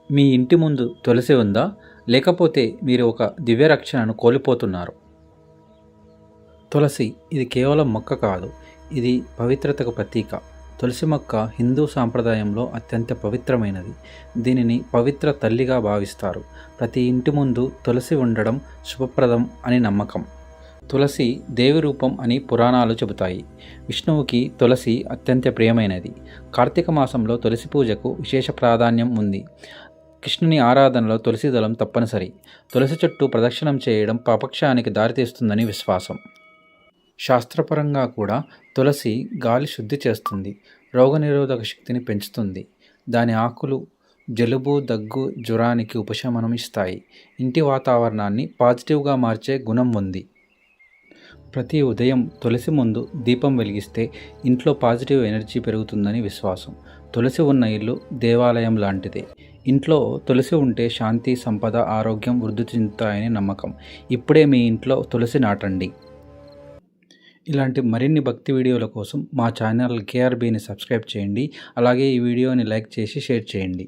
మీ ఇంటి ముందు తులసి ఉందా? లేకపోతే మీరు ఒక దివ్య రక్షణను కోల్పోతున్నారు. తులసి ఇది కేవలం మొక్క కాదు, ఇది పవిత్రతకు ప్రతీక. తులసి మొక్క హిందూ సాంప్రదాయంలో అత్యంత పవిత్రమైనది. దీనిని పవిత్ర తల్లిగా భావిస్తారు. ప్రతి ఇంటి ముందు తులసి ఉండడం శుభప్రదం అని నమ్మకం. తులసి దేవి రూపం అని పురాణాలు చెబుతాయి. విష్ణువుకి తులసి అత్యంత ప్రియమైనది. కార్తీక మాసంలో తులసి పూజకు విశేష ప్రాధాన్యం ఉంది. కృష్ణుని ఆరాధనలో తులసి దళం తప్పనిసరి. తులసి చుట్టూ ప్రదక్షిణం చేయడం పాపక్షయానికి దారితీస్తుందని విశ్వాసం. శాస్త్రపరంగా కూడా తులసి గాలి శుద్ధి చేస్తుంది, రోగనిరోధక శక్తిని పెంచుతుంది. దాని ఆకులు జలుబు, దగ్గు, జ్వరానికి ఉపశమనం ఇస్తాయి. ఇంటి వాతావరణాన్ని పాజిటివ్గా మార్చే గుణం ఉంది. ప్రతి ఉదయం తులసి ముందు దీపం వెలిగిస్తే ఇంట్లో పాజిటివ్ ఎనర్జీ పెరుగుతుందని విశ్వాసం. తులసి ఉన్న ఇల్లు దేవాలయం లాంటిదే. ఇంట్లో తులసి ఉంటే శాంతి, సంపద, ఆరోగ్యం వృద్ధి చెందుతాయని నమ్మకం. ఇప్పుడే మీ ఇంట్లో తులసి నాటండి. ఇలాంటి మరిన్ని భక్తి వీడియోల కోసం మా ఛానల్ కేఆర్బీని సబ్స్క్రైబ్ చేయండి. అలాగే ఈ వీడియోని లైక్ చేసి షేర్ చేయండి.